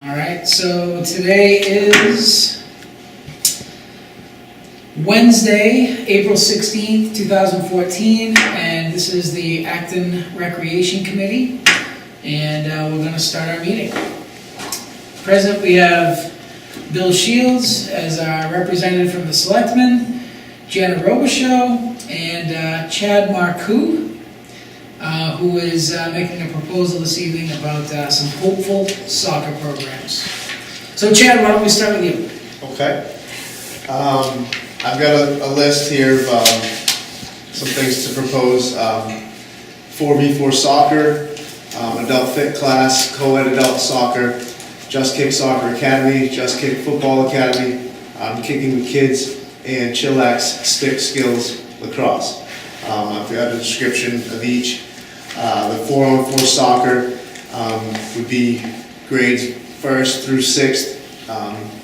All right, so today is Wednesday, April 16th, 2014, and this is the Acton Recreation Committee, and we're going to start our meeting. Present, we have Bill Shields as our representative from the Selectmen, Jenna Robichaux, and Chad Marcoux, who is making a proposal this evening about some hopeful soccer programs. So Chad, why don't we start with you? Okay. I've got a list here of some things to propose. 4v4 soccer, adult fit class, co-ed adult soccer, Just Kick Soccer Academy, Just Kick Football Academy, Kicking with Kids, and Chillax Stick Skills Lacrosse. I've got a description of each. The 4-on-4 soccer would be grades 1st through 6th,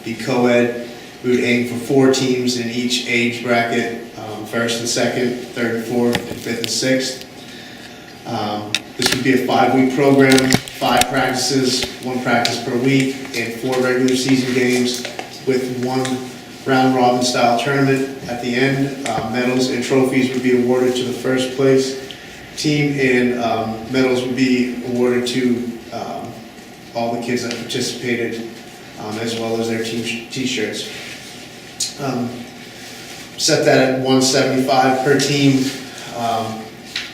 be co-ed. We would aim for 4 teams in each age bracket, 1st and 2nd, 3rd and 4th, and 5th and 6th. This would be a 5-week program, 5 practices, 1 practice per week, and 4 regular season games with 1 round robin style tournament at the end. Medals and trophies would be awarded to the first place team, and medals would be awarded to all the kids that participated, as well as their team t-shirts. Set that at $175 per team.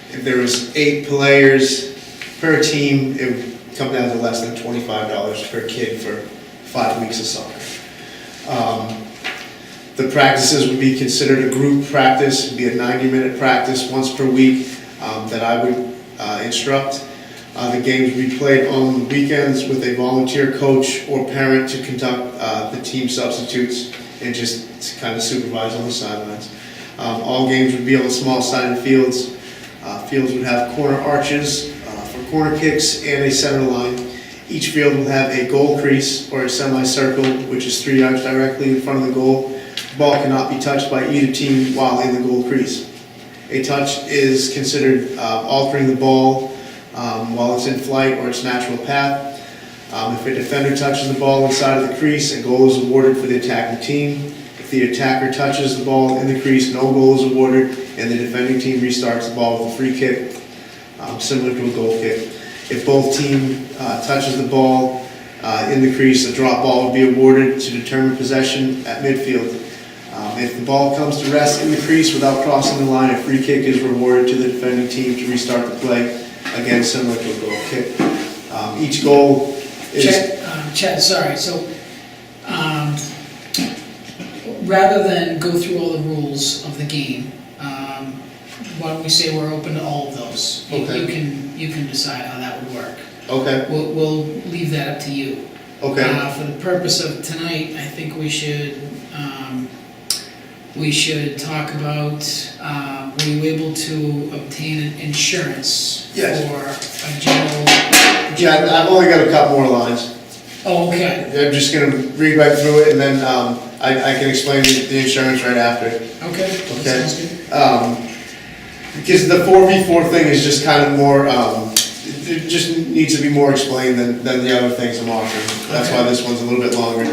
If there was 8 players per team, it would come down to less than $25 per kid for 5 weeks of soccer. The practices would be considered a group practice. It would be a 90-minute practice once per week that I would instruct. The games would be played on weekends with a volunteer coach or parent to conduct the team substitutes and just to kind of supervise on the sidelines. All games would be on small sided fields. Fields would have corner arches for corner kicks and a center line. Each field will have a goal crease or a semicircle, which is 3 yards directly in front of the goal. The ball cannot be touched by either team while in the goal crease. A touch is considered altering the ball while it's in flight or its natural path. If a defender touches the ball inside of the crease, a goal is awarded for the attacking team. If the attacker touches the ball in the crease, no goal is awarded, and the defending team restarts the ball with a free kick, similar to a goal kick. If both teams touches the ball in the crease, a drop ball will be awarded to determine possession at midfield. If the ball comes to rest in the crease without crossing the line, a free kick is rewarded to the defending team to restart the play, again similar to a goal kick. Each goal is... Chad, sorry, so rather than go through all the rules of the game, why don't we say we're open to all of those? Okay. You can decide how that would work. Okay. We'll leave that up to you. Okay. For the purpose of tonight, I think we should talk about, were you able to obtain an insurance Yes. for a general... Yeah, I've only got a couple more lines. Oh, okay. I'm just going to read right through it, and then I can explain the insurance right after. Okay. That sounds good. Because the 4v4 thing is just kind of more, it just needs to be more explained than the other things I'm offering. That's why this one's a little bit longer.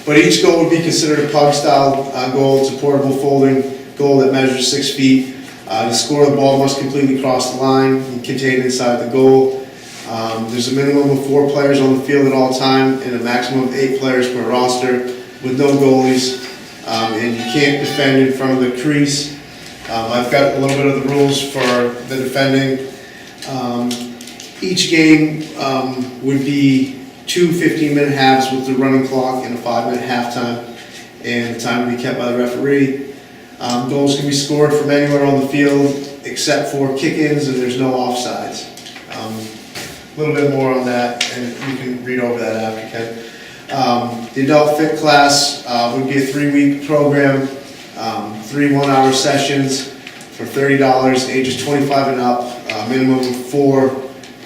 But each goal would be considered a pug-style goal. It's a portable folding goal that measures 6 feet. To score, the ball must completely cross the line and contained inside the goal. There's a minimum of 4 players on the field at all time and a maximum of 8 players per roster with no goalies. And you can't defend in front of the crease. I've got a little bit of the rules for the defending. Each game would be 2 15-minute halves with the running clock and a 5-minute halftime, and the time will be kept by the referee. Goals can be scored from anywhere on the field except for kick-ins, and there's no offsides. A little bit more on that, and you can read over that after, Ken. The adult fit class would be a 3-week program, 3 one-hour sessions for $30, ages 25 and up, minimum of 4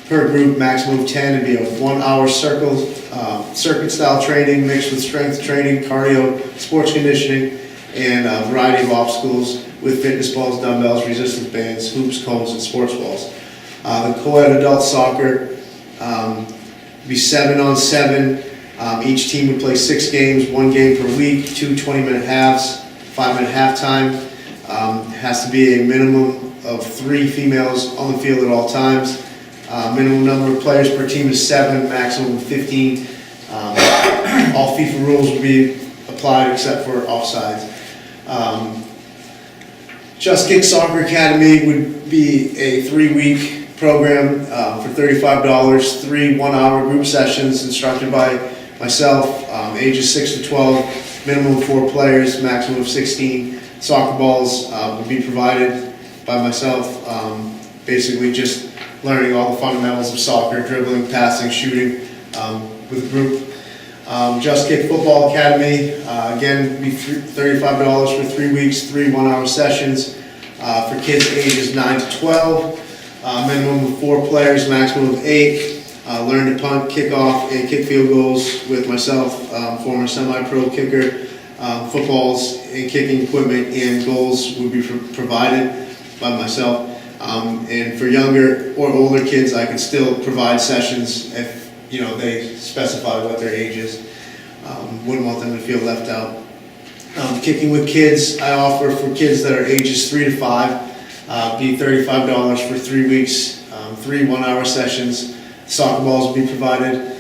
per group, maximum of 10. It'd be a 1-hour circuit style training mixed with strength training, cardio, sports conditioning, and a variety of obstacles with fitness balls, dumbbells, resistance bands, hoops, cones, and sports balls. The co-ed adult soccer It'd be 7-on-7. Each team would play 6 games, 1 game per week, 2 20-minute halves, 5-minute halftime. It has to be a minimum of 3 females on the field at all times. Minimum number of players per team is 7, maximum of 15. All FIFA rules will be applied except for offsides. Just Kick Soccer Academy would be a 3-week program for $35, 3 one-hour group sessions instructed by myself, ages 6 to 12, minimum of 4 players, maximum of 16. Soccer balls would be provided by myself, basically just learning all the fundamentals of soccer, dribbling, passing, shooting with a group. Just Kick Football Academy, again, be $35 for 3 weeks, 3 one-hour sessions for kids ages 9 to 12, minimum of 4 players, maximum of 8. Learn to punt, kick off, and kick field goals with myself, former semi-pro kicker. Footballs and kicking equipment and goals would be provided by myself. And for younger or older kids, I can still provide sessions if they specify what their age is. Wouldn't want them to feel left out. Kicking with kids, I offer for kids that are ages 3 to 5, be $35 for 3 weeks, 3 one-hour sessions. Soccer balls will be provided.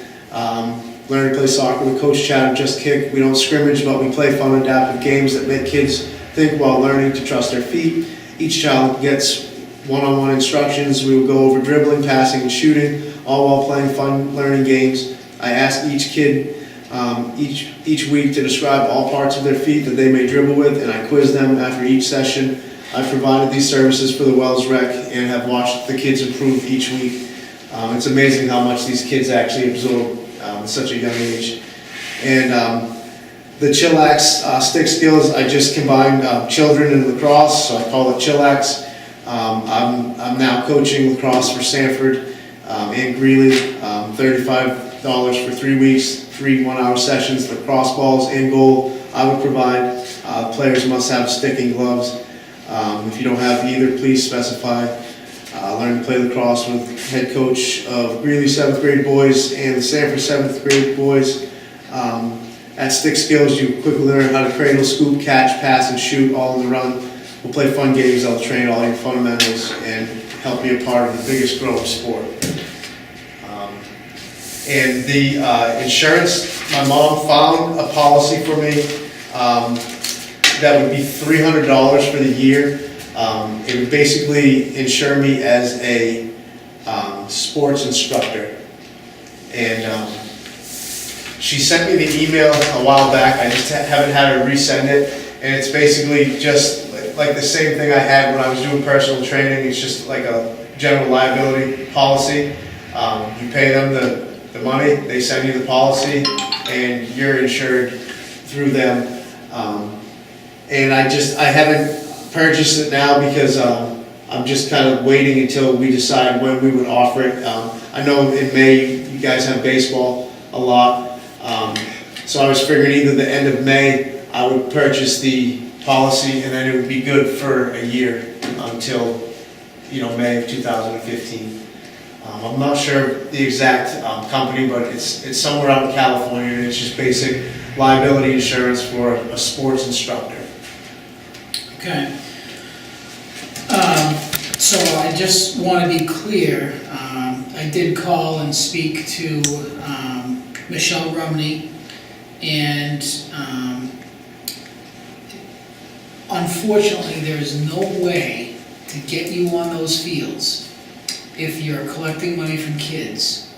Learn to play soccer with Coach Chad and Just Kick. We don't scrimmage, but we play fun, adaptive games that make kids think while learning to trust their feet. Each child gets one-on-one instructions. We will go over dribbling, passing, and shooting, all while playing fun, learning games. I ask each kid each week to describe all parts of their feet that they may dribble with, and I quiz them after each session. I've provided these services for the Wells Rec and have watched the kids improve each week. It's amazing how much these kids actually absorb at such a young age. And the Chillax stick skills, I just combined children and lacrosse, so I call it Chillax. I'm now coaching lacrosse for Sanford and Greeley, $35 for 3 weeks, 3 one-hour sessions, lacrosse balls and goal I would provide. Players must have stick and gloves. If you don't have either, please specify. Learn to play lacrosse with head coach of Greeley 7th grade boys and the Sanford 7th grade boys. At Stick Skills, you quickly learn how to cradle, scoop, catch, pass, and shoot all in the run. We'll play fun games that'll train all your fundamentals and help be a part of the biggest growing sport. And the insurance, my mom found a policy for me that would be $300 for the year. It would basically insure me as a sports instructor. And she sent me the email a while back. I just haven't had her resend it. And it's basically just like the same thing I had when I was doing personal training. It's just like a general liability policy. You pay them the money, they send you the policy, and you're insured through them. And I haven't purchased it now because I'm just kind of waiting until we decide when we would offer it. I know in May you guys have baseball a lot, so I was figuring either the end of May I would purchase the policy, and then it would be good for a year until May of 2015. I'm not sure the exact company, but it's somewhere out in California, and it's just basic liability insurance for a sports instructor. Okay. So I just want to be clear. I did call and speak to Michelle Rumney, and unfortunately there is no way to get you on those fields if you're collecting money from kids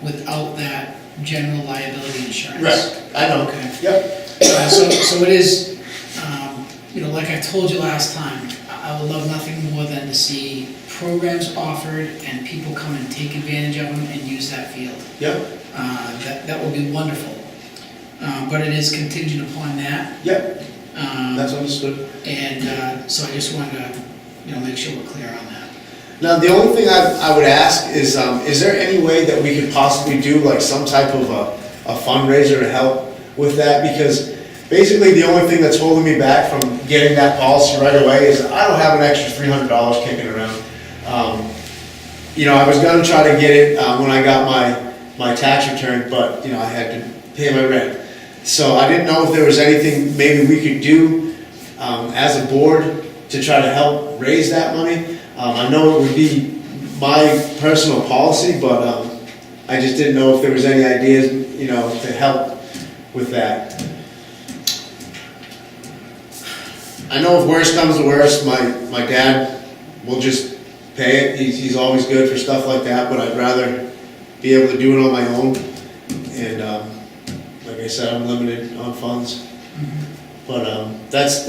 without that general liability insurance. Right, I know. Okay. Yep. So it is, like I told you last time, I would love nothing more than to see programs offered and people come and take advantage of them and use that field. Yep. That would be wonderful. But it is contingent upon that. Yep. That's understood. And so I just wanted to, make sure we're clear on that. Now, the only thing I would ask is there any way that we could possibly do like some type of a fundraiser to help with that? Because basically the only thing that's holding me back from getting that policy right away is I don't have an extra $300 kicking around. I was gonna try to get it, when I got my tax return, but, I had to pay my rent. So I didn't know if there was anything maybe we could do, as a board to try to help raise that money. I know it would be my personal policy, but, I just didn't know if there was any ideas, to help with that. I know if worst comes to worst, my dad will just pay it. He's always good for stuff like that, but I'd rather be able to do it on my own. And like I said, I'm limited on funds. But that's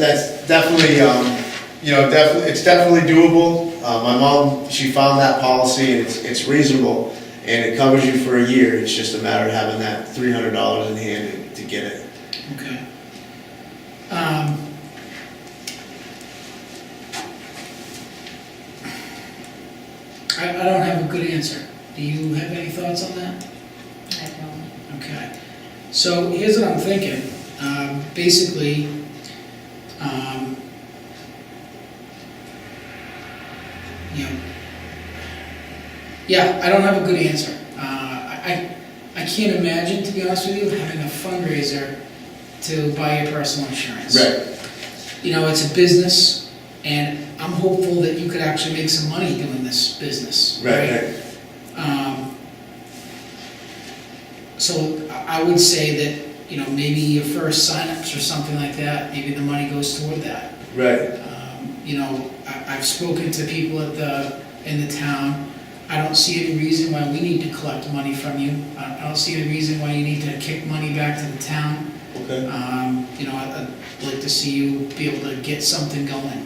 definitely, it's definitely doable. My mom, she found that policy, and it's reasonable, and it covers you for a year. It's just a matter of having that $300 in hand to get it. Okay. I don't have a good answer. Do you have any thoughts on that? I don't. Okay. So here's what I'm thinking. Basically, yeah, I don't have a good answer. I can't imagine, to be honest with you, having a fundraiser to buy your personal insurance. Right. It's a business, and I'm hopeful that you could actually make some money doing this business. Right. So I would say that, maybe your first sign-ups or something like that, maybe the money goes toward that. Right. I've spoken to people in the town. I don't see any reason why we need to collect money from you. I don't see any reason why you need to kick money back to the town. Okay. I'd like to see you be able to get something going.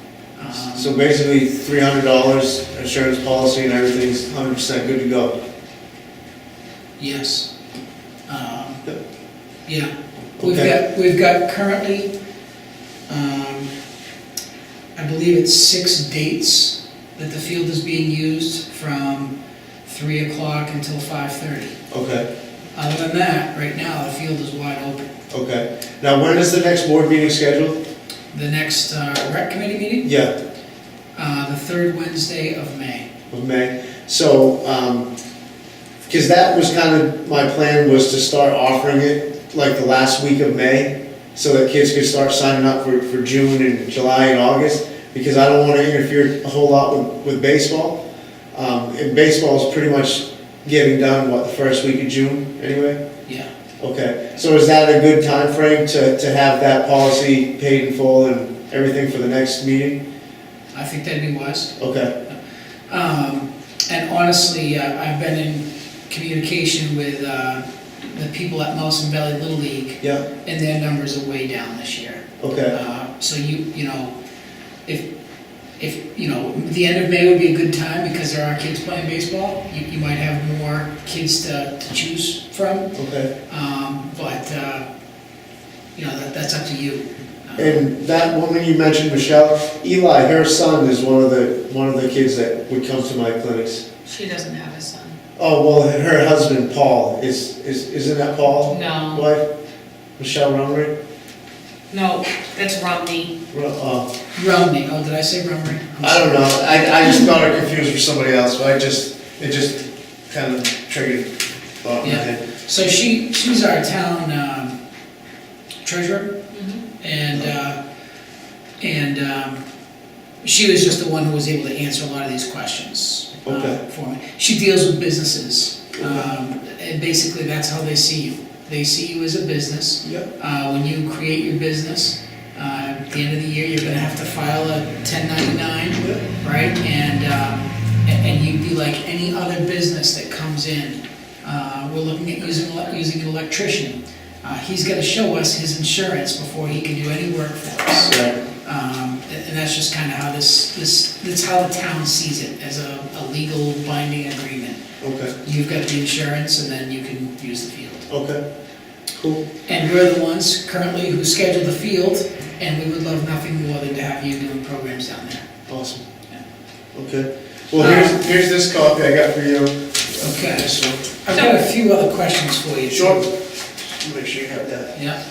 So basically, $300 insurance policy and everything's 100% good to go. Yes. Yeah. Okay. We've got currently, I believe it's 6 dates that the field is being used from 3 o'clock until 5:30. Okay. Other than that, right now, the field is wide open. Okay. Now, when is the next board meeting scheduled? The next rec committee meeting? Yeah, The 3rd Wednesday of May. of May. So, because that was kind of, my plan was to start offering it like the last week of May, so that kids could start signing up for June and July and August, because I don't want to interfere a whole lot with baseball. And baseball is pretty much getting done, the first week of June anyway? Yeah. Okay, so is that a good time frame to have that policy paid in full and everything for the next meeting? I think that'd be wise. Okay, And honestly, I've been in communication with the people at Mouse and Valley Little League, yeah, and their numbers are way down this year. okay, So if the end of May would be a good time, because there are kids playing baseball, you might have more kids to choose from. okay. But that's up to you. And that woman you mentioned, Michelle, Eli, her son is one of the kids that would come to my clinics. She doesn't have a son. Oh, well, her husband, Paul, isn't that Paul? No. Wife? Michelle Rumry? No, that's Romney. Romney, oh, did I say Romney? I don't know, I just got her confused with somebody else, but it just kind of triggered thought in my Yeah. head. So she's our town treasurer, and she was just the one who was able to answer a lot of these questions Okay. for me. She deals with businesses, and basically that's how they see you. They see you as a business. Yep. When you create your business, at the end of the year, you're gonna have to file a 1099, right? And you'd be like any other business that comes in. We're looking at using an electrician. He's gotta show us his insurance before he can do any work for us. Right. And that's just kind of how that's how the town sees it, as a legal binding agreement. Okay, You've got the insurance, and then you can use the field. okay, cool. And we're the ones currently who schedule the field, and we would love nothing more than to have you doing programs down there. Awesome. Yeah. Okay. Well, here's this copy I got for you. Okay. This one. I've got a few other questions for you. Sure. Make sure you have that. Yeah.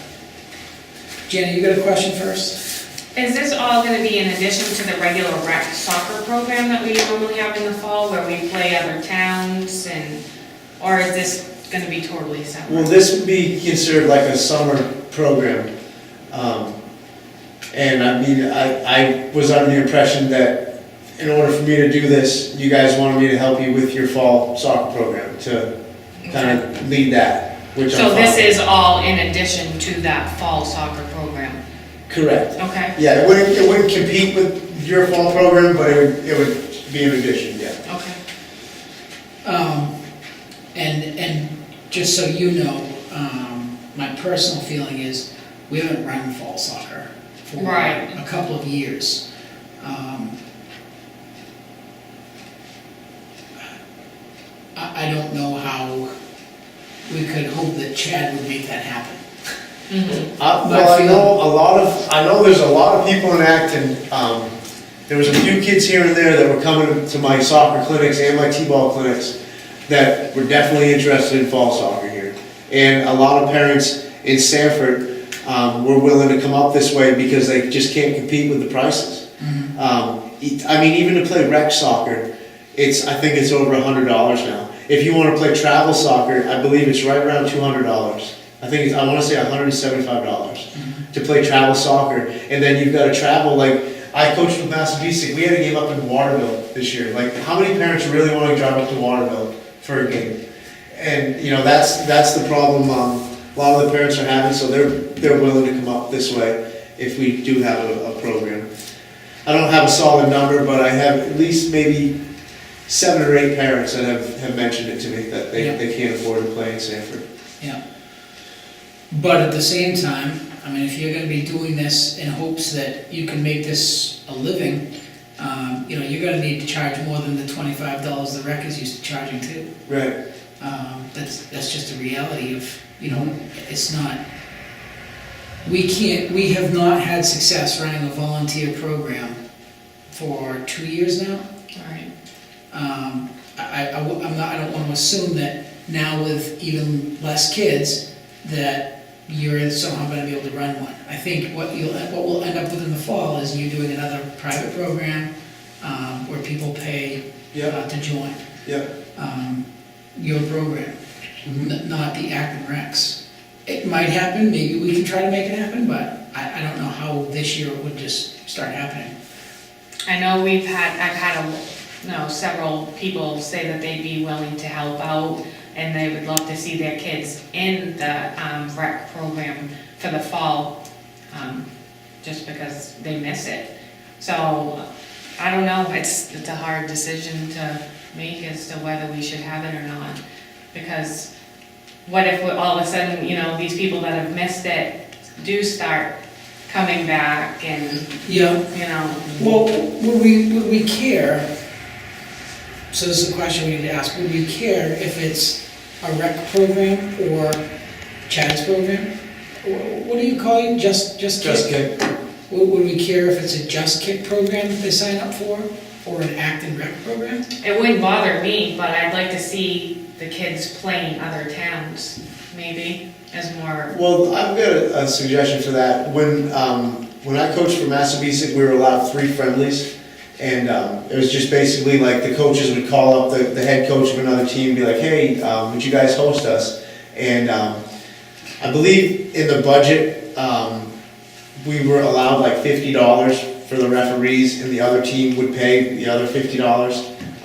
Jenny, you got a question first? Is this all gonna be in addition to the regular rec soccer program that we normally have in the fall, where we play other towns and, or is this gonna be totally Well, separate? this would be considered like a summer program. And I mean, I was under the impression that in order for me to do this, you guys wanted me to help you with your fall soccer program, to kind of lead that, which I'm So this fine. is all in addition to that fall soccer program? Correct. Okay, Yeah, it wouldn't compete with your fall program, but it would be an addition, yeah. okay. And just so you know, my personal feeling is, we haven't run fall soccer for Right. a couple of years. I don't know how we could hope that Chad would make that happen. Mhm. Well, I know there's a lot of people in Acton, there was a few kids here and there that were coming to my soccer clinics and my T-ball clinics that were definitely interested in fall soccer here. And a lot of parents in Sanford, were willing to come up this way because they just can't compete with the prices. I mean, even to play rec soccer, I think it's over $100 now. If you wanna play travel soccer, I believe it's right around $200. I wanna say $175 to play travel soccer, and then you've gotta travel, like, I coached with Massabesic, we had a game up in Waterville this year, like, how many parents really wanna drive up to Waterville for a game? And, you know, that's the problem, a lot of the parents are having, so they're willing to come up this way if we do have a program. I don't have a solid number, but I have at least maybe 7 or 8 parents that have mentioned it to me, that they can't afford to play in Sanford. Yeah. But at the same time, I mean, if you're gonna be doing this in hopes that you can make this a living, you know, you're gonna need to charge more than the $25 the rec is used to charging too. Right. That's just a reality of, you know, it's not, we have not had success running a volunteer program for 2 years now. Alright. I don't want to assume that now with even less kids, that you're somehow gonna be able to run one. I think what we'll end up with in the fall is you doing another private program, where people pay to join. Yeah. Your program, not the Acton Recs. It might happen, maybe we can try to make it happen, but I don't know how this year it would just start happening. I know I've had several people say that they'd be willing to help out, and they would love to see their kids in the rec program for the fall, just because they miss it. So, I don't know, it's a hard decision to make as to whether we should have it or not, because what if all of a sudden, you know, these people that have missed it do start coming back and, Yeah. you know. Well, would we care, so this is a question we need to ask, would we care if it's a rec program or Chad's program? What do you call it, just kick? Just kick. Would we care if it's a Just Kick program that they sign up for, or an Acton Rec program? It wouldn't bother me, but I'd like to see the kids playing other towns, maybe, as more. Well, I've got a suggestion for that. When I coached for Massabesic, we were allowed 3 friendlies. And it was just basically like the coaches would call up the head coach of another team and be like, hey, would you guys host us? And I believe in the budget, we were allowed like $50 for the referees, and the other team would pay the other $50.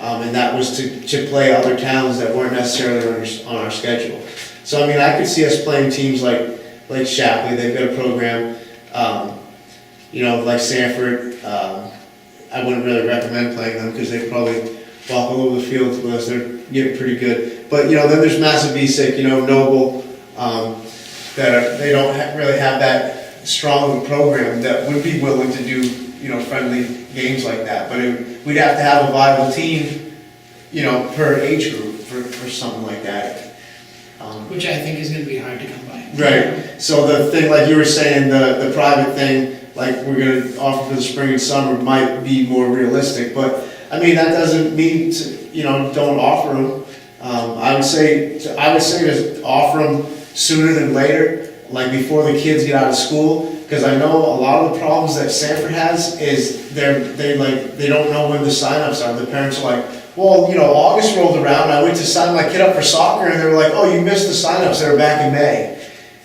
And that was to play other towns that weren't necessarily on our schedule. So I mean, I could see us playing teams like Shapley, they've got a program, you know, like Sanford. I wouldn't really recommend playing them because they probably walk all over the field with us. They're getting pretty good. But, you know, then there's Massabesic, you know, Noble, they don't really have that strong of a program that would be willing to do, you know, friendly games like that. But we'd have to have a viable team, you know, per age group for something like that. Which I think is gonna be hard to come by. Right. So the thing, like you were saying, the private thing, like we're gonna offer for the spring and summer might be more realistic, but I mean, that doesn't mean to, you know, don't offer them. I would say to offer them sooner than later, like before the kids get out of school, because I know a lot of the problems that Sanford has is they don't know when the signups are. The parents are like, well, August rolled around, I went to sign my kid up for soccer, and they were like, oh, you missed the signups, they were back in May.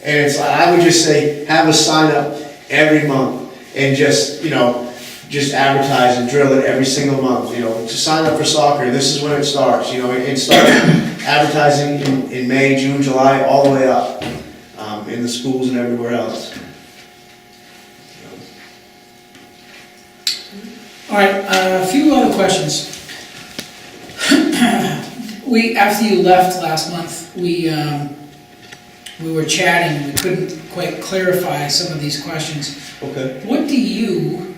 And it's like, I would just say, have a sign up every month, and just advertise and drill it every single month, to sign up for soccer, this is when it starts, and start advertising in May, June, July, all the way up, in the schools and everywhere else. All right, a few other questions. After you left last month, we were chatting, and we couldn't quite clarify some of these questions. Okay. What do you,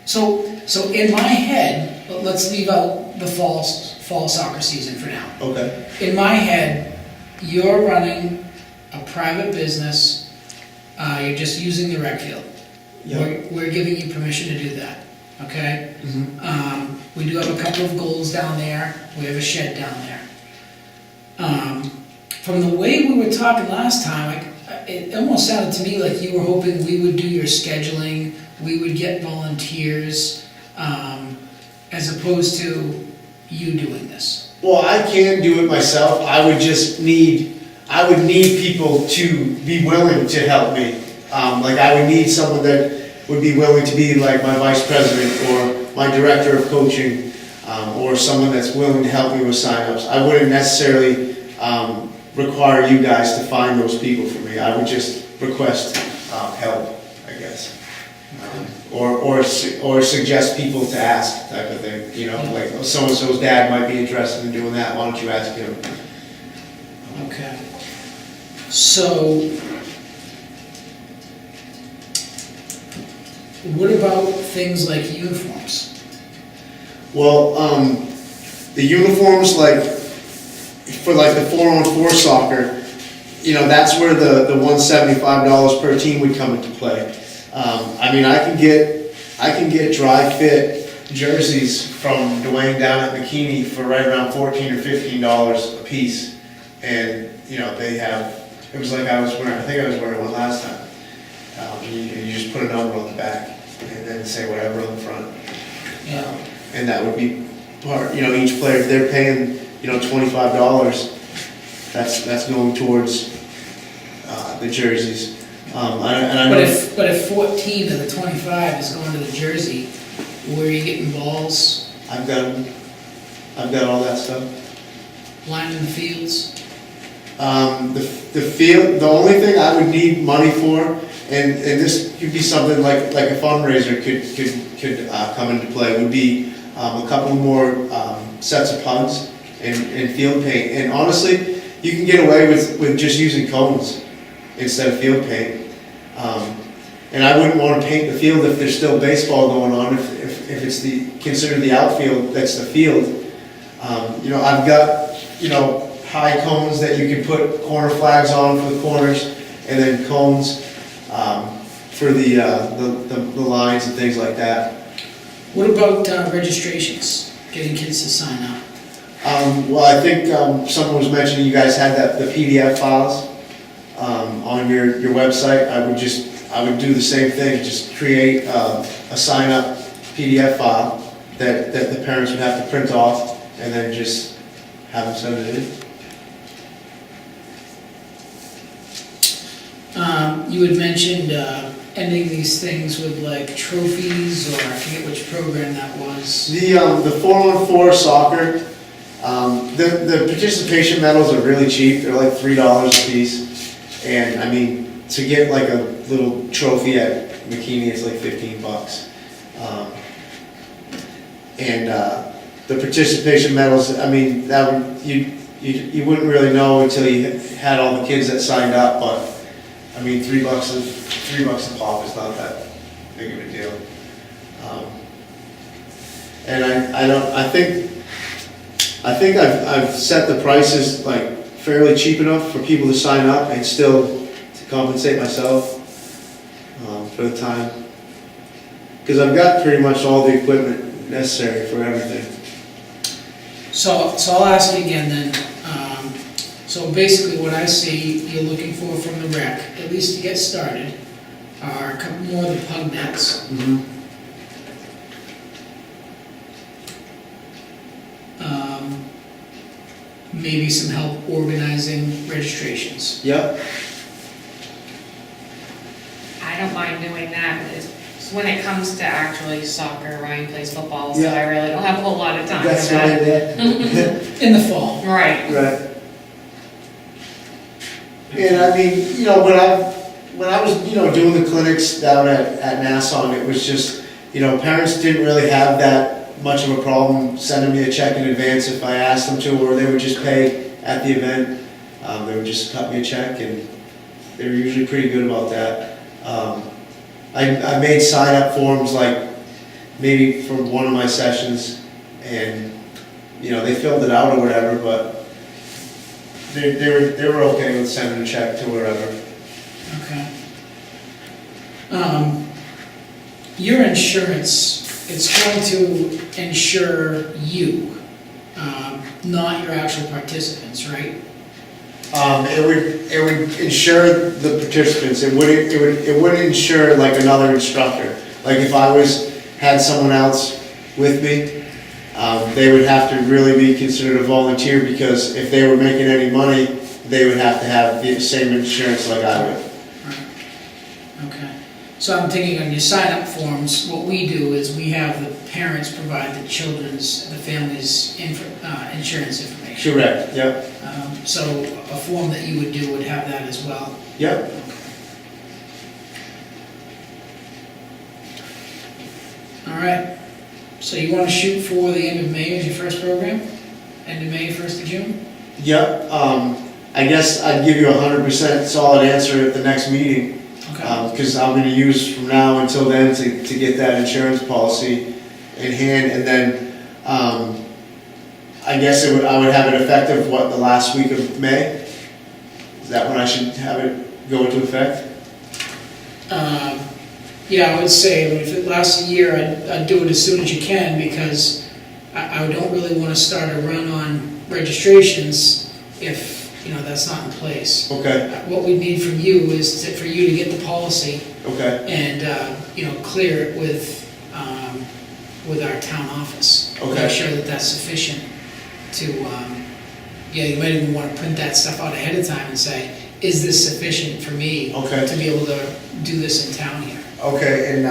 so in my head, let's leave out the fall soccer season for now. Okay. In my head, you're running a private business, you're just using the rec field. Yep. We're giving you permission to do that, okay? Mm-hmm. We do have a couple of goals down there, we have a shed down there. From the way we were talking last time, it almost sounded to me like you were hoping we would do your scheduling, we would get volunteers, as opposed to you doing this. Well, I can do it myself. I would need people to be willing to help me. I would need someone that would be willing to be like my vice president or my director of coaching, or someone that's willing to help me with signups. I wouldn't necessarily require you guys to find those people for me. I would just request help, I guess. Or suggest people to ask, type of thing, like so-and-so's dad might be interested in doing that, why don't you ask him? Okay. So, what about things like uniforms? Well, the uniforms, for the 4-on-4 soccer, that's where the $175 per team would come into play. I can get dry fit jerseys from Dwayne down at McKinney for right around $14 or $15 a piece, and they have. It was like I think I was wearing one last time. You just put a number on the back and then say whatever on the front. Yeah. And that would be part. Each player, if they're paying $25, that's going towards the jerseys. But if 14 of the 25 is going to the jersey, where are you getting balls? I've got all that stuff. Lining the fields? The field, the only thing I would need money for, and this could be something like a fundraiser could come into play, would be a couple more sets of pugs and field paint. And honestly, you can get away with just using cones instead of field paint. And I wouldn't want to paint the field if there's still baseball going on, if it's considered the outfield, that's the field. I've got, high cones that you can put corner flags on for the corners, and then cones for the lines and things like that. What about registrations, getting kids to sign up? Well, I think someone was mentioning you guys had the PDF files on your website. I would do the same thing, just create a sign up PDF file that the parents would have to print off, and then just have them send it in. You had mentioned ending these things with trophies, or I forget which program that was. The 4-on-4 soccer, the participation medals are really cheap. They're like $3 a piece, and to get a little trophy at McKinney, it's like $15. The participation medals, that you wouldn't really know until you had all the kids that signed up, but $3 a pop is not that big of a deal. I think I've set the prices fairly cheap enough for people to sign up and still to compensate myself for the time, because I've got pretty much all the equipment necessary for everything. So I'll ask you again then. So basically what I see you're looking for from the rec, at least to get started, are a couple more of the pug nets. Maybe some help organizing registrations. Yep. I don't mind doing that. It's when it comes to actually soccer, Ryan plays football, so Yeah. I really don't have a whole lot of time for That's that. right there. In the fall. Right. Right. And I mean, you know, when I was, you know, doing the clinics down at Nassau, it was just, you know, parents didn't really have that much of a problem sending me a check in advance if I asked them to, or they would just pay at the event. They would just cut me a check, and they were usually pretty good about that. I made sign-up forms, like, maybe for one of my sessions, and, you know, they filled it out or whatever, but they were okay with sending a check to wherever. Okay. Your insurance, it's going to insure you, not your actual participants, right? It would insure the participants. It wouldn't insure like another instructor. Like if I had someone else with me, they would have to really be considered a volunteer, because if they were making any money, they would have to have the same insurance like I would. Right. Okay. So I'm thinking on your sign-up forms, what we do is we have the parents provide the family's insurance information. Correct, yep. So a form that you would do would have that as well. Yep. All right. So you want to shoot for the end of May as your first program? End of May, 1st of June? Yep. I guess I'd give you 100% solid answer at the next meeting. Okay. Because I'm going to use from now until then to get that insurance policy in hand, and then I guess I would have it effective, the last week of May? Is that when I should have it go into effect? Yeah, I would say if it lasts a year, I'd do it as soon as you can, because I don't really want to start a run on registrations if, you know, that's not in place. Okay, What we need from you is for you to get the policy okay, and, you know, clear it with our town office. Okay. Make sure that that's sufficient to, yeah, you might even want to print that stuff out ahead of time and say, is this sufficient for me Okay. to be able to do this in town here? okay, and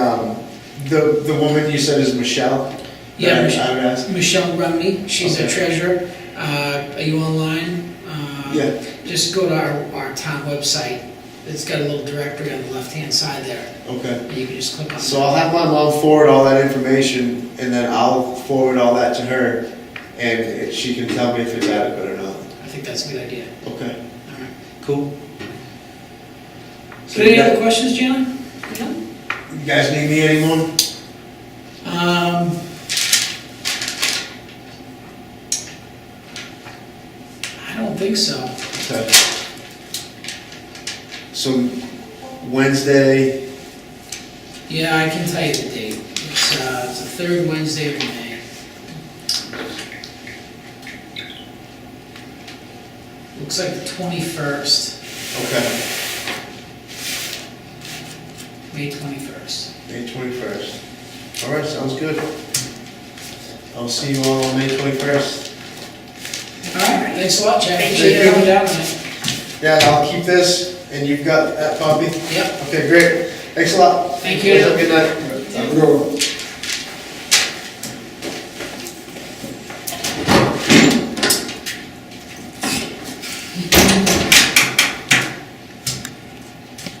the woman you said is Michelle? Yeah, I would ask? Michelle Rumney, she's a Okay. treasurer. Are you online? Yeah. Just go to our town website. It's got a little directory on the left-hand side there. Okay. And you can just click on it. So I'll have my mom forward all that information, and then I'll forward all that to her, and she can tell me if it's adequate or not. I think that's a good idea. Okay, All right. cool. So Good, any other questions, Jana? No? You guys need me anymore? I don't think so. Okay. So Wednesday, Yeah, I can tell you the date. It's the third Wednesday of May. Looks like the 21st, okay, May 21st. May 21st. All right, sounds good. I'll see you all on May 21st. All right, thanks a lot, Jack. Thank Appreciate you you. coming down tonight. Yeah, I'll keep this, and you've got that copy? Yep, Okay, great. Thanks a lot. thank you. Have a good night. Have a good one.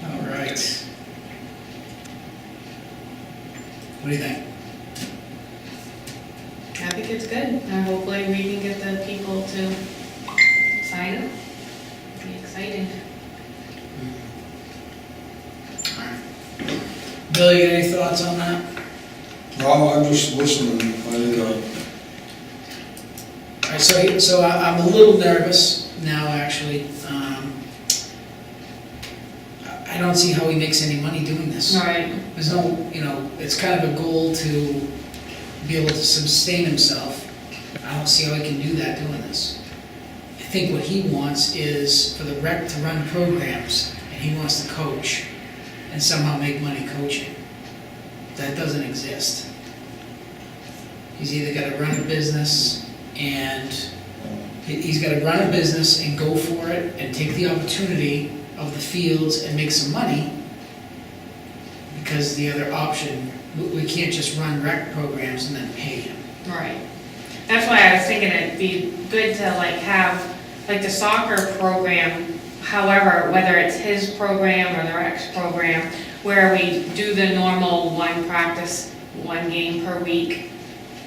All right. What do you think? I think it's good, and hopefully we can get the people to sign up. Be exciting. All right. Bill, you got any thoughts on that? No, I'm just listening. All right, so I'm a little nervous now, actually. I don't see how he makes any money doing this. Right. There's no, you know, it's kind of a goal to be able to sustain himself. I don't see how he can do that doing this. I think what he wants is for the rec to run programs, and he wants to coach. and somehow make money coaching. That doesn't exist. He's either gotta run a business and he's gotta run a business and go for it and take the opportunity of the fields and make some money, because the other option, we can't just run rec programs and then pay him. Right. That's why I was thinking it'd be good to like have, like the soccer program, however, whether it's his program or the rec's program, where we do the normal one practice, one game per week.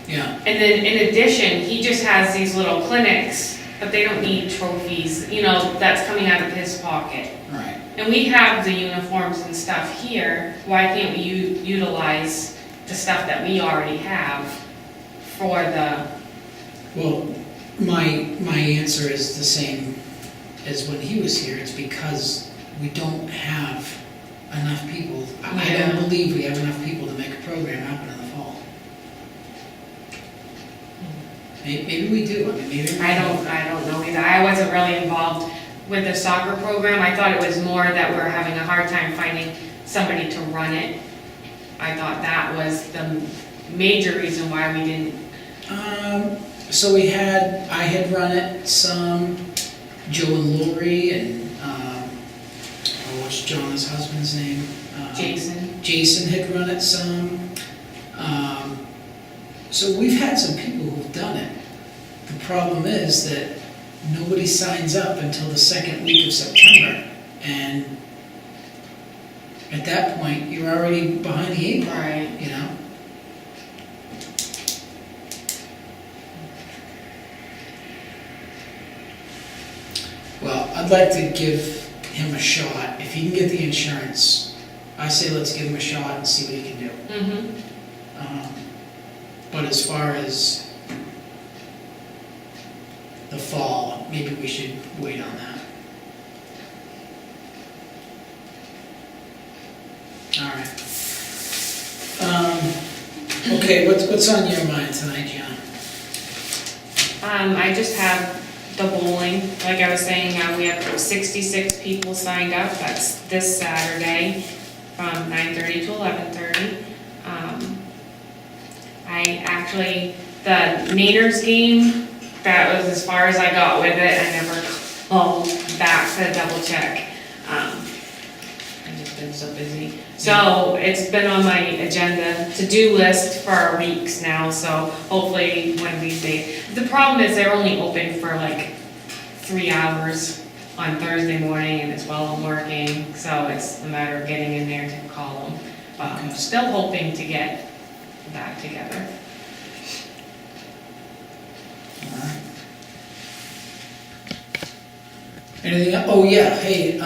Yeah, And then in addition, he just has these little clinics, but they don't need trophies, you know, that's coming out of his pocket. right. And we have the uniforms and stuff here, why can't we utilize the stuff that we already have for the, Well, my answer is the same as when he was here. It's because we don't have enough people. I Yeah. don't believe we have enough people to make a program happen in the fall. Maybe we do, I mean, maybe. we I don't know either. I wasn't really involved with the soccer program. I thought it was more that we're having a hard time finding somebody to run it. I thought that was the major reason why we didn't. So I had run it some, Joe and Lori, and, what's John's husband's name? Jason. Jason had run it some. So we've had some people who've done it. The problem is that nobody signs up until the second week of September, and at that point, you're already behind the eight ball, Right. you know? Well, I'd like to give him a shot. If he can get the insurance, I say let's give him a shot and see what he can do. Mm-hmm. But as far as the fall, maybe we should wait on that. All right. Okay, what's on your mind tonight, John? I just have the bowling, like I was saying, we have 66 people signed up, that's this Saturday from 9:30 to 11:30. I actually, the Naders game, that was as far as I got with it, I never called back to double check. I've just been so busy. So it's been on my agenda, to-do list for weeks now, so hopefully one of these days. The problem is they're only open for like 3 hours on Thursday morning, and it's while I'm working, so it's a matter of getting in there to call them. But I'm still hoping to get that together. All right. Anything else? Oh, yeah, hey,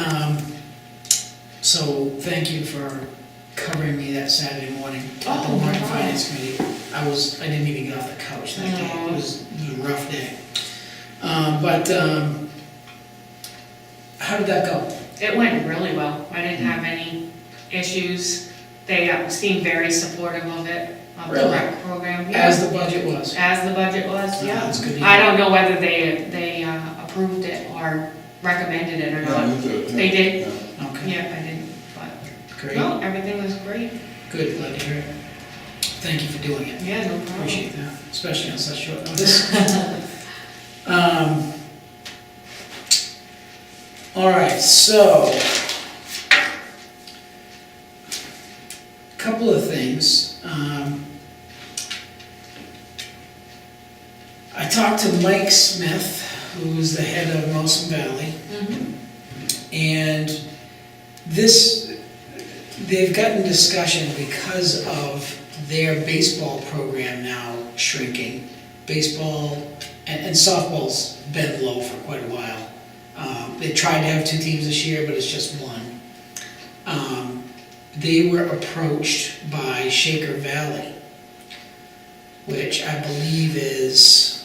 so thank you for covering me that Saturday morning at the Oh, no Warrant problem. Finance Committee. I didn't even get off the couch that day, it was a rough day. How did that go? It went really well. I didn't have any issues. They seemed very supportive of it, of the Really? rec program. As the budget was? As the budget was, yeah. That's good to I hear. don't know whether they approved it or recommended it or Yeah, not. we did. They did? Yeah. Okay, Yeah, I didn't, but, great, no, everything was great. good, glad to hear it. Thank you for doing it. Yeah, no problem. Appreciate that, especially on such short notice. All right, so, couple of things. I talked to Mike Smith, who's the head of Moulson Valley, Mhm. and they've gotten discussion because of their baseball program now shrinking. Baseball and softball's been low for quite a while. They tried to have 2 teams this year, but it's just one. They were approached by Shaker Valley, which I believe is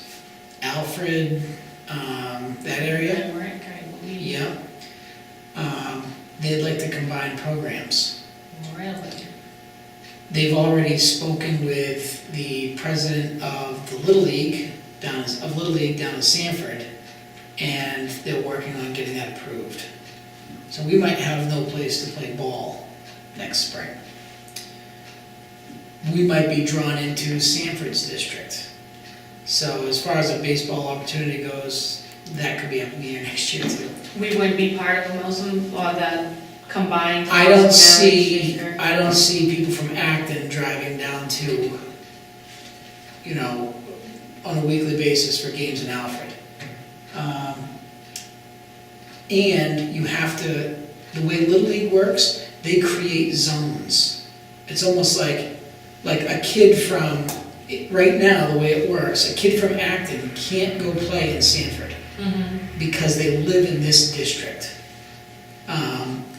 Alfred, that area. Rick, I believe. Yeah. They'd like to combine programs. Really? They've already spoken with the president of the Little League down in Sanford, and they're working on getting that approved. So we might have no place to play ball next spring. We might be drawn into Sanford's district. So as far as a baseball opportunity goes, that could be up in the air next year too. We wouldn't be part of the Milsom or the combined. I don't Milsom Valley see, district. I don't see people from Acton driving down to, on a weekly basis for games in Alfred. And you have to, the way Little League works, they create zones. It's almost like a kid from, right now, the way it works, a kid from Acton can't go play in Sanford because they live in this district.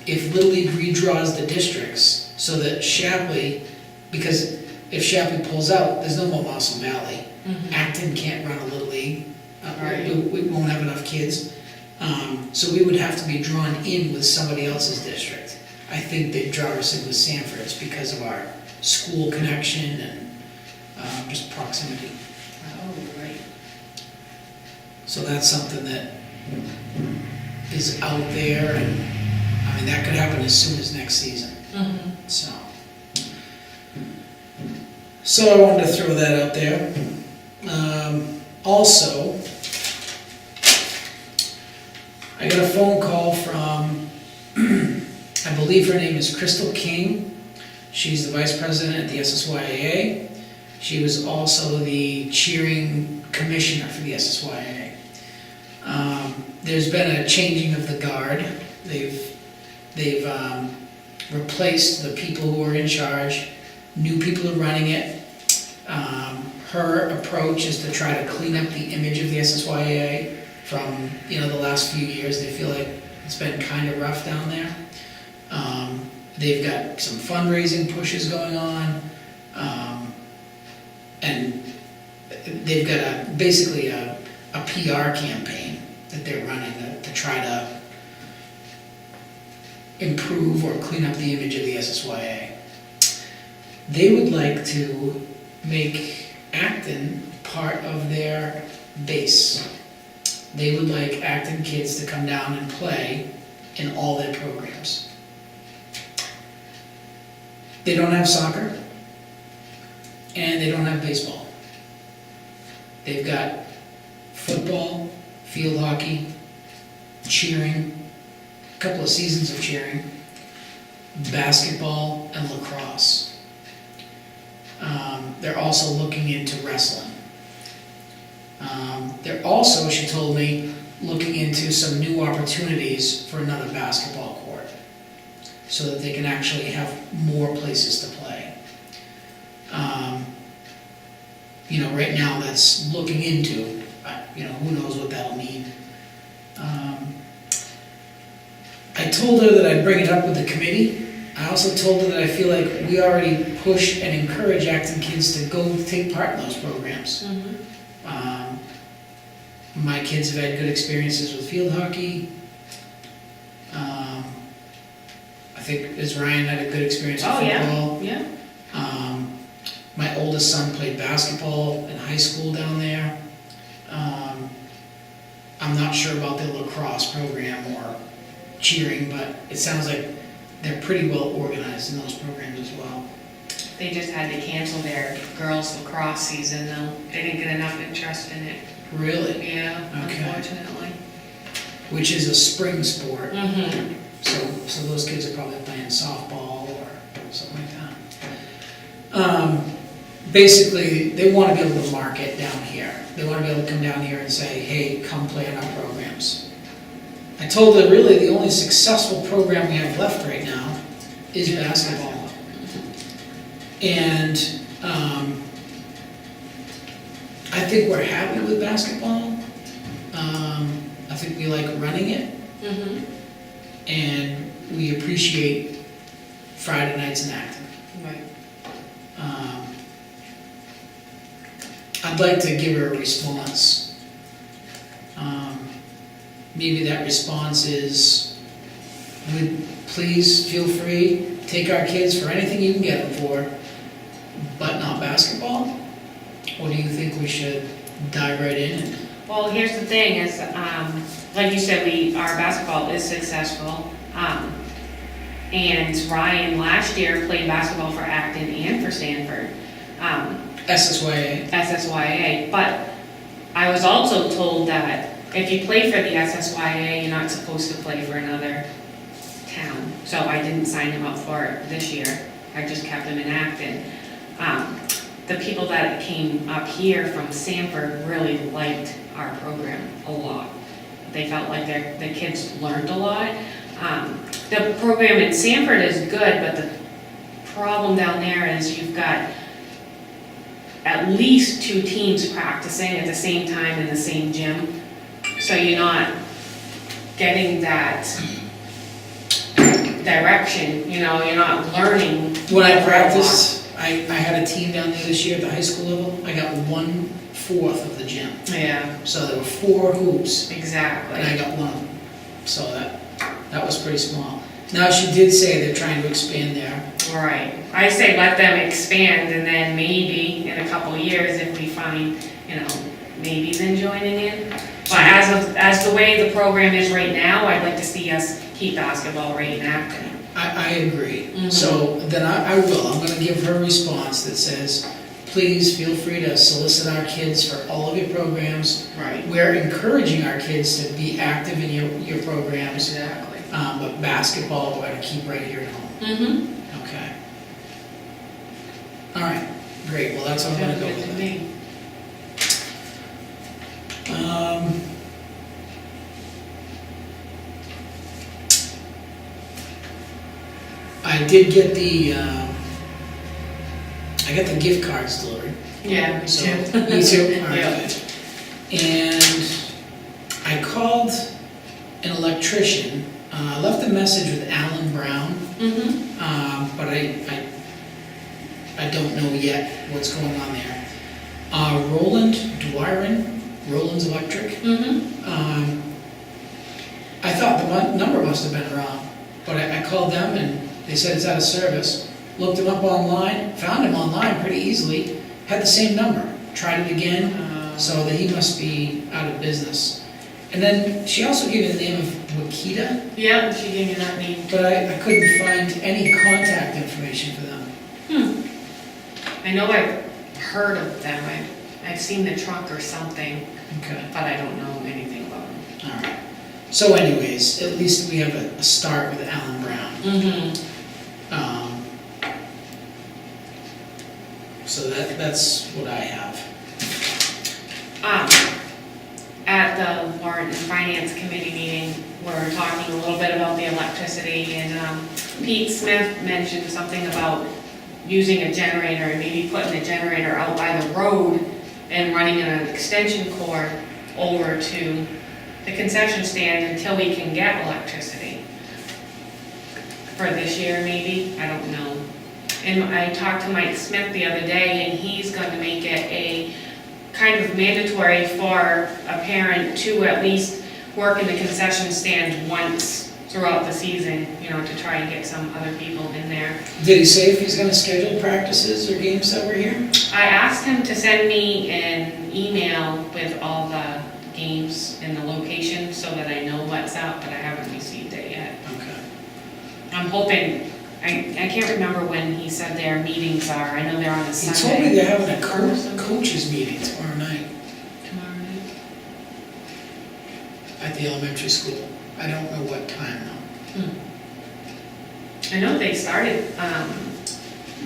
If Little League redraws the districts so that Shapley, because if Shapley pulls out, there's no more Mossam Valley. Acton can't run a Little League. Right. We won't have enough kids. So we would have to be drawn in with somebody else's district. I think they'd draw us in with Sanford's because of our school connection and just proximity. Oh, right. So that's something that is out there, and I mean, that could happen as soon as next season. So I wanted to throw that out there. Also, I got a phone call from, I believe her name is Crystal King. She's the vice president at the SSYAA. She was also the cheering commissioner for the SSYAA. There's been a changing of the guard. They've replaced the people who were in charge. New people are running it. Her approach is to try to clean up the image of the SSYAA from the last few years. They feel like it's been kind of rough down there. They've got some fundraising pushes going on, and they've got basically a PR campaign that they're running to try to improve or clean up the image of the SSYA. They would like to make Acton part of their base. They would like Acton kids to come down and play in all their programs. They don't have soccer, and they don't have baseball. They've got football, field hockey, cheering, a couple of seasons of cheering, basketball, and lacrosse. They're also looking into wrestling. They're also, she told me, looking into some new opportunities for another basketball court so that they can actually have more places to play. Right now that's looking into, who knows what that'll mean. I told her that I'd bring it up with the committee. I also told her that I feel like we already push and encourage Acton kids to go take part in those programs. My kids have had good experiences with field hockey. I think, as Ryan had a good experience with football. Yeah. My oldest son played basketball in high school down there. I'm not sure about the lacrosse program or cheering, but it sounds like they're pretty well organized in those programs as well. They just had to cancel their girls lacrosse season though. They didn't get enough interest in it. Really? Yeah, Okay. unfortunately. Which is a spring sport. Mm-hmm. So those kids are probably playing softball or something like that. Basically, they want to be able to market down here. They want to be able to come down here and say, hey, come play in our programs. I told her really the only successful program we have left right now is basketball. And I think we're happy with basketball. I think we like running it. And we appreciate Friday nights in Acton. Right. I'd like to give her a response. Maybe that response is, please feel free, take our kids for anything you can get them for, but not basketball? Or do you think we should dive right in? Well, here's the thing is, like you said, our basketball is successful. And Ryan last year played basketball for Acton and for Stanford, SSYA. SSYA. But I was also told that if you play for the SSYA, you're not supposed to play for another town. So I didn't sign him up for it this year. I just kept him in Acton. The people that came up here from Sanford really liked our program a lot. They felt like the kids learned a lot. The program in Sanford is good, but the problem down there is you've got at least 2 teams practicing at the same time in the same gym. So you're not getting that direction, you're not learning. When I practiced, I had a team down there this year at the high school level. I got 1/4 of the gym. Yeah, So there were 4 hoops, exactly. and I got 1 of them. So that was pretty small. Now, she did say they're trying to expand there. Right. I say let them expand, and then maybe in a couple years, if we find, maybe then joining in. But as the way the program is right now, I'd like to see us keep basketball right in Acton. I agree. Mhm. So then I will. I'm gonna give her a response that says, please feel free to solicit our kids for all of your programs. Right. We're encouraging our kids to be active in your programs, Exactly. but basketball, we're gonna keep right here at home. Mm-hmm. Okay. All right, great. Well, that's how I'm gonna go with that. I did get I got the gift cards delivered. Yeah, me So, too. you too? All right, Yeah. good. And I called an electrician, left a message with Alan Brown, Mm-hmm. but I don't know yet what's going on there. Roland Dwyron, Roland's Electric. Mm-hmm. I thought the number must have been wrong, but I called them and they said it's out of service. Looked him up online, found him online pretty easily, had the same number. Tried it again, so that he must be out of business. And then she also gave me the name of Wakita, Yeah, she gave me that name. but I couldn't find any contact information for them. I know I've heard of them. I've seen the truck or something, Okay, but I don't know anything about them. all right. So anyways, at least we have a start with Alan Brown. Mm-hmm. So that's what I have. At the warrant and finance committee meeting, we were talking a little bit about the electricity, and Pete Smith mentioned something about using a generator and maybe putting the generator out by the road and running an extension cord over to the concession stand until we can get electricity. For this year, maybe, I don't know. And I talked to Mike Smith the other day, and he's going to make it a kind of mandatory for a parent to at least work in the concession stand once throughout the season, to try and get some other people in there. Did he say if he's gonna schedule practices or games that were here? I asked him to send me an email with all the games and the location so that I know what's up, but I haven't received it yet. Okay. I'm hoping, I can't remember when he said their meetings are. I know they're on a He Sunday. told me they're having a coaches meeting tomorrow night Tomorrow night? at the elementary school. I don't know what time though. I know they started,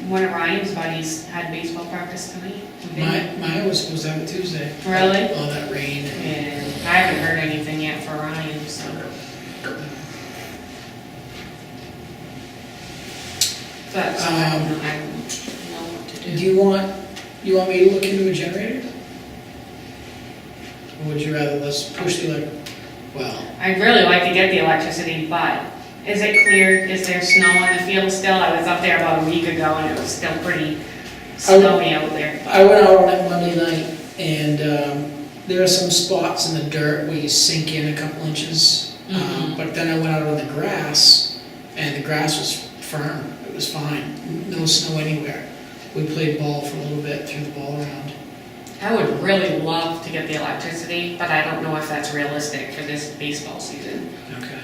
one of Ryan's buddies had baseball practice tonight. Mine was supposed to have it Tuesday. Really? All that rain and. And I haven't heard anything yet for Ryan, so. But I don't know what to Do do. you want me to look into a generator? Or would you rather let's push the I'd really like to get the electricity, but is it clear? Is there snow on the field still? I was up there about a week ago and it was still pretty snowy out there. I went out on it Monday night and there are some spots in the dirt where you sink in a couple inches. Mhm. But then I went out on the grass and the grass was firm. It was fine. No snow anywhere. We played ball for a little bit, threw the ball around. I would really love to get the electricity, but I don't know if that's realistic for this baseball season. Okay.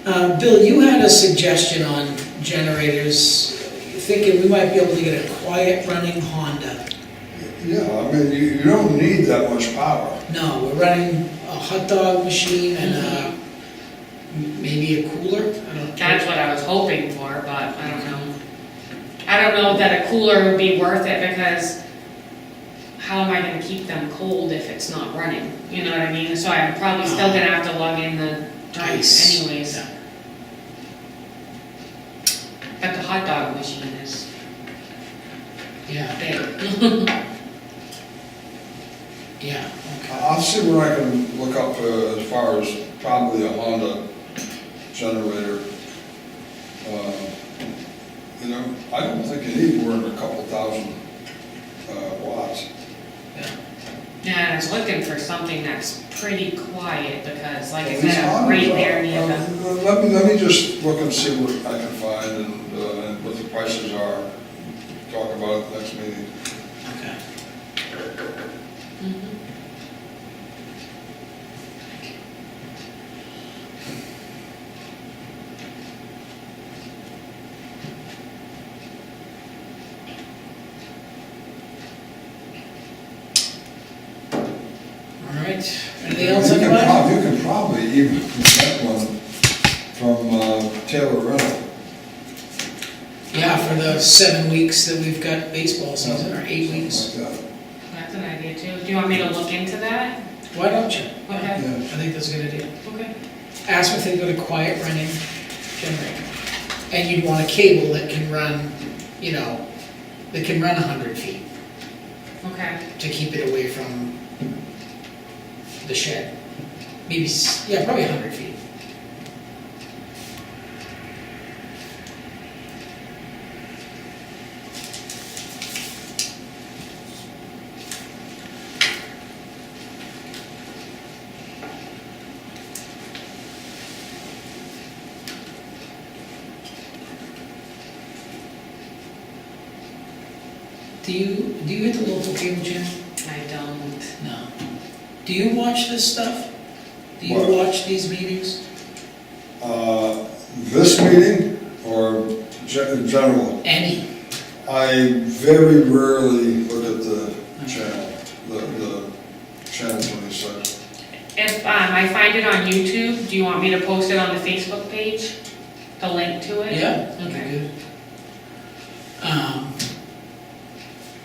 Bill, you had a suggestion on generators, thinking we might be able to get a quiet running Honda. Yeah, I mean, you don't need that much power. No, we're running a hot dog machine and maybe a cooler, I don't. That's what I was hoping for, but I don't know. I don't know that a cooler would be worth it, because how am I gonna keep them cold if it's not running? You know what I mean? So I'm probably still gonna have to lug in the Ice. ice anyways. Yeah. But the hot dog machine is Yeah, big. yeah, okay. I'll see what I can look up as far as probably a Honda generator. You know, I don't think you need more than a couple thousand watts. Yeah, and I was looking for something that's pretty quiet, because like I These said, I'm right Hondas there are- near the. Let me just look and see what I can find and what the prices are. Talk about it next meeting. Okay. Mhm. All right, anything else on your mind? You can probably even get one from Taylor Rental. Yeah, for the 7 weeks that we've got baseball season, or 8 weeks. Like that. That's an idea too. Do you want me to look into that? Why don't you? Okay. I Yeah. think that's a good idea. Okay. Ask if they've got a quiet running generator. And you'd want a cable that can run, you know, that can run 100 feet Okay. to keep it away from the shed. Maybe, yeah, probably 100 feet. Do you hit the local cable channel? I don't. No. Do you watch this stuff? Do you What? watch these meetings? This meeting or in general? Any? I very rarely look at the channel, the channel 26. If I find it on YouTube, do you want me to post it on the Facebook page? The link to it? Yeah, that'd be Okay. good.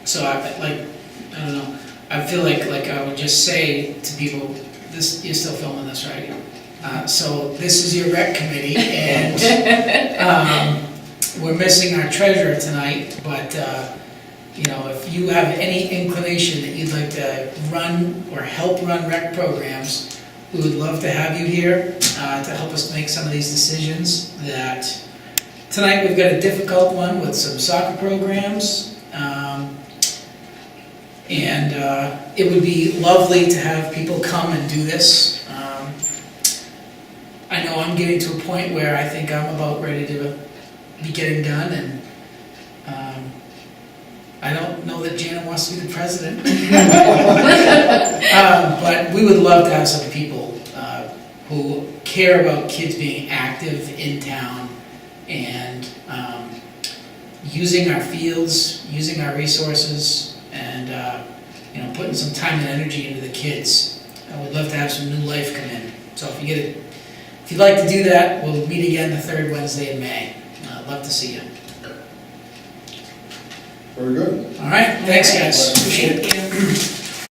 So I, like, I don't know, I feel like I would just say to people, this, you're still filming this, right? So this is your rec committee, and, we're missing our treasurer tonight, but, you know, if you have any inclination that you'd like to run or help run rec programs, we would love to have you here, to help us make some of these decisions. That, tonight we've got a difficult one with some soccer programs, and it would be lovely to have people come and do this. I know I'm getting to a point where I think I'm about ready to be getting done, and I don't know that Jana wants to be the president. But we would love to have some people who care about kids being active in town and using our fields, using our resources, and you know, putting some time and energy into the kids. I would love to have some new life come in. So if you'd like to do that, we'll meet again the third Wednesday in May. I'd love to see you. Very good. All right, thanks guys, appreciate it. Thank you.